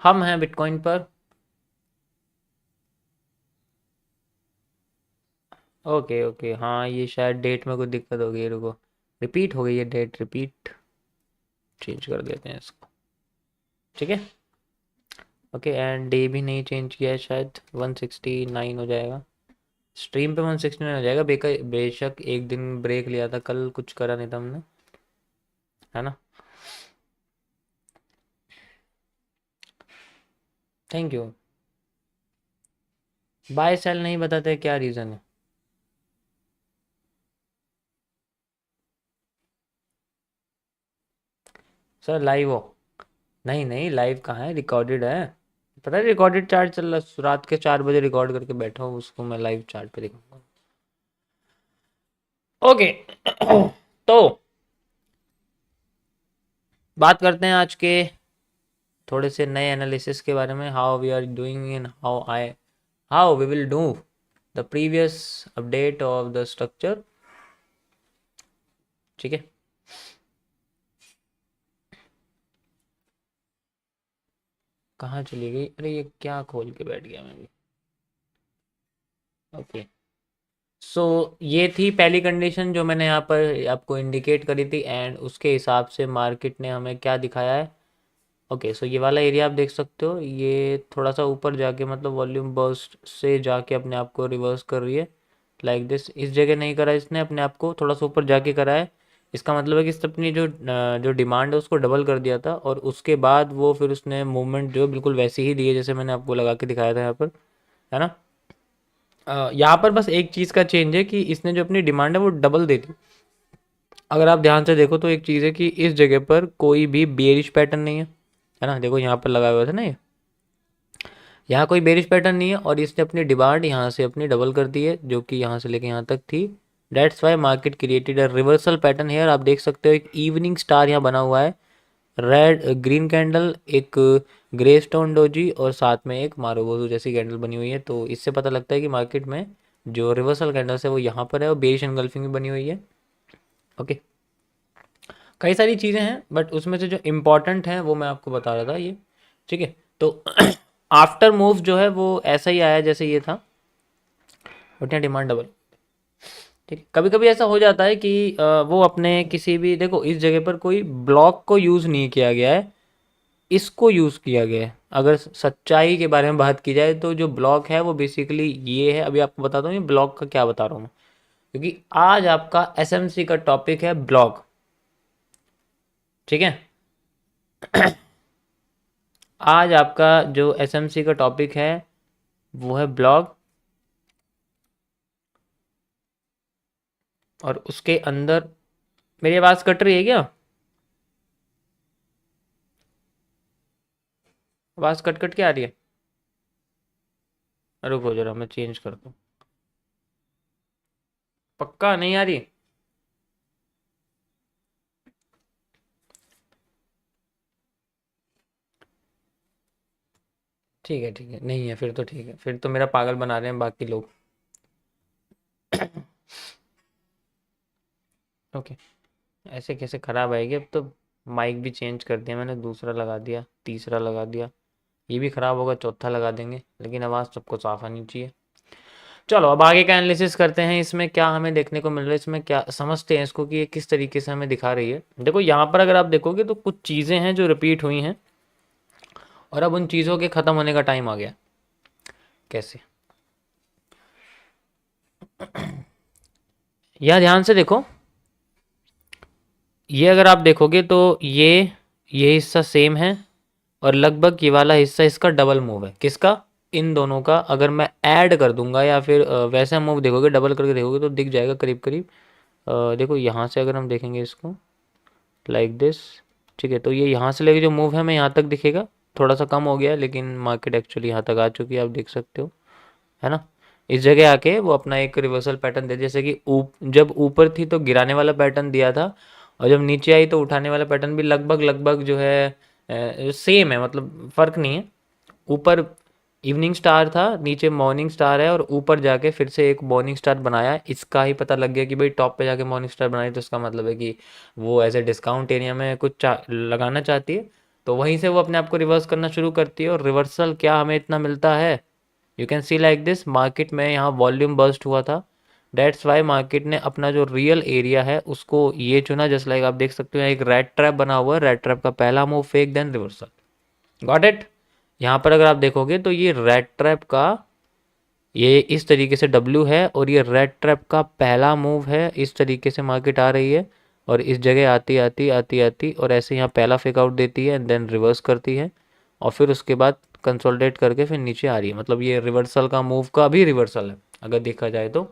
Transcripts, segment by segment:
हम हैं बिटकॉइन पर। ओके ओके, हाँ ये शायद डेट में कुछ दिक्कत हो गई, रुको, रिपीट हो गई है डेट, रिपीट, चेंज कर देते हैं इसको। ठीक है, ओके, एंड डे भी नहीं चेंज किया है, शायद 169 हो जाएगा, स्ट्रीम पे 169 हो जाएगा। बेशक एक दिन ब्रेक लिया था, कल कुछ करा नहीं था हमने, है ना। Thank you. बाय सेल नहीं बताते क्या रीज़न है? सर लाइव हो? नहीं नहीं, लाइव कहाँ है, रिकॉर्डेड है। पता है रिकॉर्डेड चार्ट चल रहा है, रात के 4 बजे रिकॉर्ड करके बैठा हूँ, उसको मैं लाइव चार्ट पे दिखाऊंगा। ओके तो बात करते हैं आज के थोड़े से नए एनालिसिस के बारे में, how we are doing in how we will do the previous update of the structure. ठीक है, कहाँ चली गई, अरे ये क्या खोल के बैठ गया मैं भी। ओके, सो ये थी पहली कंडीशन जो मैंने यहाँ पर आपको इंडिकेट करी थी, एंड उसके हिसाब से मार्केट ने हमें क्या दिखाया है। ओके, सो ये वाला एरिया आप देख सकते हो, ये थोड़ा सा ऊपर जाके मतलब वॉल्यूम बर्स्ट से जाके अपने आप को रिवर्स कर रही है, लाइक दिस। इस जगह नहीं करा इसने, अपने आप को थोड़ा सा ऊपर जाके करा है। इसका मतलब है कि इसने अपनी जो डिमांड है उसको डबल कर दिया था, और उसके बाद वो फिर उसने मूवमेंट जो बिल्कुल वैसी ही दी है जैसे मैंने आपको लगा के दिखाया था यहाँ पर, है ना। यहाँ पर बस एक चीज़ का चेंज है कि इसने जो अपनी डिमांड है वो डबल दे दी। अगर आप ध्यान से देखो तो एक चीज़ है कि इस जगह पर कोई भी बेरिश पैटर्न नहीं है ना, देखो यहाँ पर लगा हुआ था ना ये, यहाँ कोई बेरिश पैटर्न नहीं है, और इसने अपनी डिमांड यहाँ से अपनी डबल कर दी है, जो कि यहाँ से लेके यहाँ तक थी। That's why market created a reversal pattern here. आप देख सकते हो एक इवनिंग स्टार यहाँ बना हुआ है, रेड ग्रीन कैंडल, एक ग्रे स्टोन डोजी, और साथ में एक मारुबोजू जैसी कैंडल बनी हुई है। तो इससे पता लगता है कि मार्केट में जो रिवर्सल कैंडल्स है वो यहाँ पर है, और बेरिश एनगल्फिंग भी बनी हुई है। ओके, कई सारी चीज़ें हैं, बट उसमें से जो इम्पोर्टेंट है वो मैं आपको बता रहा था ये। ठीक है, तो आफ्टर मूव जो है वो ऐसा ही आया जैसे ये था, बट यहाँ डिमांड डबल। ठीक है, कभी कभी ऐसा हो जाता है कि वो अपने किसी भी, देखो इस जगह पर कोई ब्लॉक को यूज़ नहीं किया गया है, इसको यूज़ किया गया है। अगर सच्चाई के बारे में बात की जाए तो जो ब्लॉक है वो बेसिकली ये है, अभी आपको बताता हूँ ये ब्लॉक का क्या बता रहा हूँ मैं, क्योंकि आज आपका एसएमसी का टॉपिक है ब्लॉक। ठीक है, आज आपका जो एसएमसी का टॉपिक है वो है ब्लॉक, और उसके अंदर मेरी आवाज़ कट रही है क्या? आवाज़ कट कट के आ रही है? रुको जरा मैं चेंज करता हूँ, पक्का नहीं आ रही? ठीक है ठीक है, नहीं है फिर तो ठीक है, फिर तो मेरा पागल बना रहे हैं बाकी लोग। ओके, ऐसे कैसे ख़राब आएगी, अब तो माइक भी चेंज कर दिया मैंने, दूसरा लगा दिया, तीसरा लगा दिया, ये भी ख़राब होगा, चौथा लगा देंगे, लेकिन आवाज़ सबको साफ आनी चाहिए। चलो अब आगे का एनालिसिस करते हैं, इसमें क्या हमें देखने को मिल रहा है, इसमें क्या समझते हैं इसको कि ये किस तरीके से हमें दिखा रही है। देखो यहाँ पर अगर आप देखोगे तो कुछ चीज़ें हैं जो रिपीट हुई हैं, और अब उन चीज़ों के ख़त्म होने का टाइम आ गया। कैसे? यह ध्यान से देखो, ये अगर आप देखोगे तो ये हिस्सा सेम है, और लगभग ये वाला हिस्सा इसका डबल मूव है, किसका? इन दोनों का अगर मैं ऐड कर दूंगा, या फिर वैसा मूव देखोगे डबल करके देखोगे तो दिख जाएगा करीब करीब। देखो यहाँ से अगर हम देखेंगे इसको लाइक दिस, ठीक है, तो ये यहाँ से लेके जो मूव है हमें यहाँ तक दिखेगा, थोड़ा सा कम हो गया है, लेकिन मार्केट एक्चुअली यहाँ तक आ चुकी है, आप देख सकते हो, है ना। इस जगह आके वो अपना एक रिवर्सल पैटर्न दे, जैसे कि जब ऊपर थी तो गिराने वाला पैटर्न दिया था, और जब नीचे आई तो उठाने वाला पैटर्न भी लगभग लगभग जो है सेम है, मतलब फ़र्क नहीं है। ऊपर इवनिंग स्टार था, नीचे मॉर्निंग स्टार है, और ऊपर जाके फिर से एक मॉर्निंग स्टार बनाया, इसका ही पता लग गया कि भाई टॉप पे जाके मॉर्निंग स्टार बनाई, तो इसका मतलब है कि वो एज ए डिस्काउंट एरिया में कुछ लगाना चाहती है। तो वहीं से वो अपने आप को रिवर्स करना शुरू करती है। और रिवर्सल क्या हमें इतना मिलता है, you can see like this, market में यहाँ वॉल्यूम बर्स्ट हुआ था, डेट्स वाई मार्केट ने अपना जो रियल एरिया है उसको ये चुना। जस्ट लाइक आप देख सकते हो एक रेड ट्रैप बना हुआ है, रेड ट्रैप का पहला move fake then reversal, got it. यहाँ पर अगर आप देखोगे तो ये रेड ट्रैप का ये इस तरीके से डब्ल्यू है और ये रेड ट्रैप का पहला मूव है, इस तरीके से मार्केट आ रही है और इस जगह आती आती आती आती और ऐसे यहाँ पहला फेक आउट देती है एंड देन रिवर्स करती है और फिर उसके बाद कंसोलिडेट करके फिर नीचे आ रही है। मतलब ये रिवर्सल का मूव का भी रिवर्सल है अगर देखा जाए तो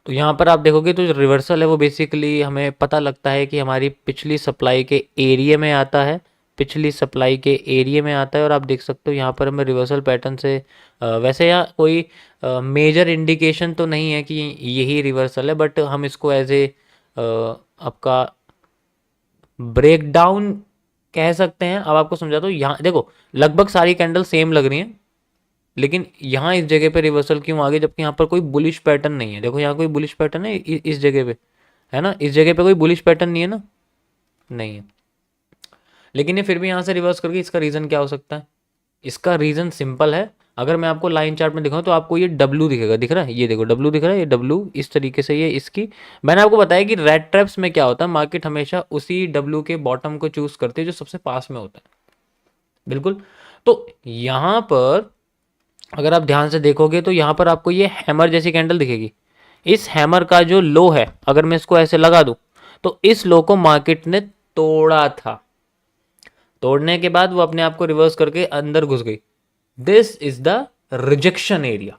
यहाँ पर आप देखोगे तो जो रिवर्सल है वो बेसिकली हमें पता लगता है कि हमारी पिछली सप्लाई के एरिया में आता है, पिछली सप्लाई के एरिया में आता है। और आप देख सकते हो यहाँ पर हमें रिवर्सल पैटर्न से वैसे यहाँ कोई मेजर इंडिकेशन तो नहीं है कि यही रिवर्सल है, बट हम इसको एज ए आपका ब्रेकडाउन कह सकते हैं। अब आपको समझाता हूँ, यहाँ देखो लगभग सारी कैंडल सेम लग रही हैं, लेकिन यहाँ इस जगह पे रिवर्सल क्यों आ गई जबकि यहाँ पर कोई बुलिश पैटर्न नहीं है। देखो यहाँ कोई बुलिश पैटर्न है इस जगह पे, है ना, इस जगह पे कोई बुलिश पैटर्न नहीं है ना, नहीं है, लेकिन ये फिर भी यहाँ से रिवर्स कर गई। इसका रीज़न क्या हो सकता है? इसका रीज़न सिंपल है। अगर मैं आपको लाइन चार्ट में दिखाऊं तो आपको ये डब्लू दिखेगा, दिख रहा है, ये देखो डब्लू दिख रहा है, ये डब्लू इस तरीके से, ये इसकी मैंने आपको बताया कि रेड ट्रैप्स में क्या होता है, मार्केट हमेशा उसी डब्लू के बॉटम को चूज करती है जो सबसे पास में होता है, बिल्कुल। तो यहाँ पर अगर आप ध्यान से देखोगे तो यहाँ पर आपको ये हैमर जैसी कैंडल दिखेगी। इस हैमर का जो लो है अगर मैं इसको ऐसे लगा दूं तो इस लो को मार्केट ने तोड़ा था, तोड़ने के बाद वो अपने आप को रिवर्स करके अंदर घुस गई। This is the rejection area,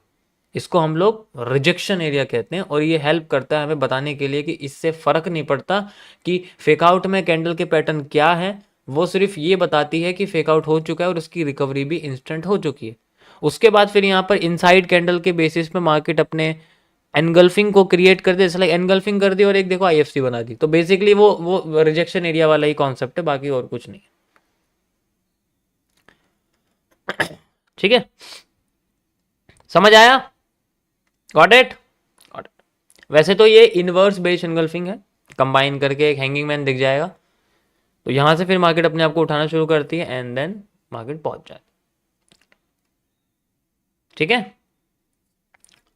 इसको हम लोग रिजेक्शन एरिया कहते हैं। और ये हेल्प करता है हमें बताने के लिए कि इससे फर्क नहीं पड़ता कि फेक आउट में कैंडल के पैटर्न क्या है, वो सिर्फ ये बताती है कि फेक आउट हो चुका है और उसकी रिकवरी भी इंस्टेंट हो चुकी है। उसके बाद फिर यहाँ पर इनसाइड कैंडल के बेसिस पे मार्केट अपने एनगल्फिंग को क्रिएट कर दे, जैसे लाइक एनगल्फिंग कर दी और एक देखो आईएफसी बना दी। तो बेसिकली वो रिजेक्शन एरिया वाला ही कॉन्सेप्ट है, बाकी और कुछ नहीं। ठीक है, समझ आया? Got it? Got it. वैसे तो ये इनवर्स बेस एनगल्फिंग है, कंबाइन करके एक हैंगिंग मैन दिख जाएगा। तो यहां से फिर मार्केट अपने आप को उठाना शुरू करती है एंड देन मार्केट पहुंच जाती है। ठीक है,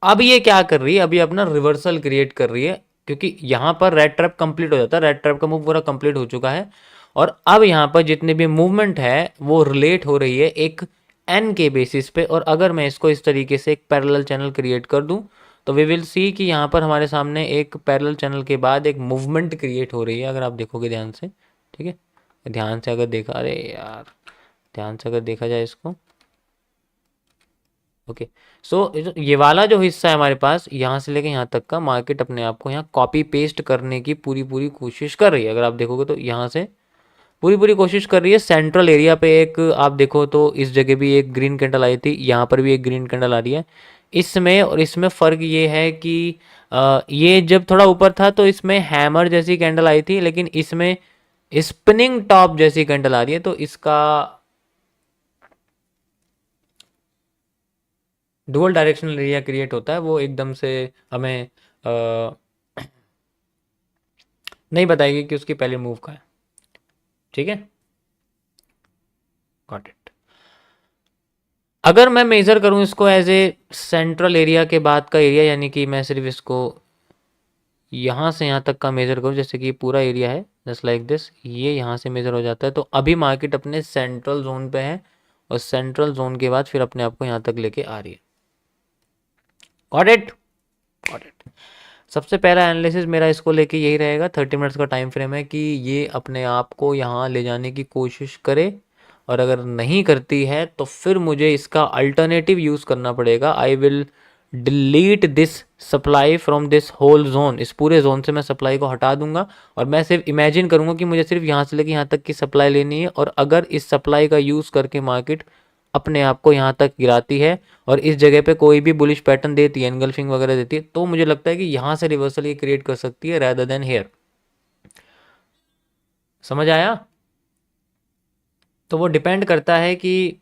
अब ये क्या कर रही है, अभी अपना रिवर्सल क्रिएट कर रही है क्योंकि यहां पर रेड ट्रैप कंप्लीट हो जाता है, रेड ट्रैप का मूव पूरा कंप्लीट हो चुका है। और अब यहां पर जितने भी मूवमेंट है वो रिलेट हो रही है एक एन के बेसिस पे। और अगर मैं इसको इस तरीके से एक पैरेलल चैनल क्रिएट कर दूं तो वी विल सी कि यहाँ पर हमारे सामने एक पैरेलल चैनल के बाद एक मूवमेंट क्रिएट हो रही है, अगर आप देखोगे ध्यान से। ठीक है, ध्यान से अगर देखा, अरे यार ध्यान से अगर देखा जाए इसको, ओके। सो ये वाला जो हिस्सा है हमारे पास यहाँ से लेके यहाँ तक का, मार्केट अपने आप को यहाँ कॉपी पेस्ट करने की पूरी पूरी कोशिश कर रही है। अगर आप देखोगे तो यहाँ से पूरी पूरी कोशिश कर रही है। सेंट्रल एरिया पे एक आप देखो तो इस जगह भी एक ग्रीन कैंडल आई थी, यहाँ पर भी एक ग्रीन कैंडल आ रही है। इसमें और इसमें फ़र्क ये है कि ये जब थोड़ा ऊपर था तो इसमें हैमर जैसी कैंडल आई थी, लेकिन इसमें स्पिनिंग टॉप जैसी कैंडल आ रही है। तो इसका डुअल डायरेक्शनल एरिया क्रिएट होता है, वो एकदम से हमें नहीं बताएगी कि उसकी पहले मूव का है। ठीक है, गॉट इट। अगर मैं मेजर करूं इसको एज ए सेंट्रल एरिया के बाद का एरिया, यानी कि मैं सिर्फ इसको यहाँ से यहाँ तक का मेजर करूं, जैसे कि पूरा एरिया है जस्ट लाइक दिस, ये यहाँ से मेजर हो जाता है। तो अभी मार्केट अपने सेंट्रल जोन पे है और सेंट्रल जोन के बाद फिर अपने आप को यहाँ तक लेके आ रही है। Got it? Got it. सबसे पहला एनालिसिस मेरा इसको लेके यही रहेगा, 30 मिनट्स का टाइम फ्रेम है कि ये अपने आप को यहाँ ले जाने की कोशिश करे, और अगर नहीं करती है तो फिर मुझे इसका अल्टरनेटिव यूज़ करना पड़ेगा। I will delete this supply from this whole zone, इस पूरे जोन से मैं सप्लाई को हटा दूंगा और मैं सिर्फ इमेजिन करूंगा कि मुझे सिर्फ यहाँ से लेके यहाँ तक की सप्लाई लेनी है। और अगर इस सप्लाई का यूज़ करके मार्केट अपने आप को यहाँ तक गिराती है और इस जगह पे कोई भी बुलिश पैटर्न देती है, एनगल्फिंग वगैरह देती है, तो मुझे लगता है कि यहाँ से रिवर्सल ये क्रिएट कर सकती है रादर देन हेयर। समझ आया? तो वो डिपेंड करता है कि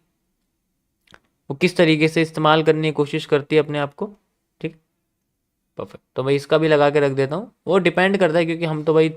वो किस तरीके से इस्तेमाल करने की कोशिश करती है अपने आप को। ठीक, परफेक्ट। तो भाई इसका भी लगा के रख देता हूँ, वो डिपेंड करता है क्योंकि हम तो भाई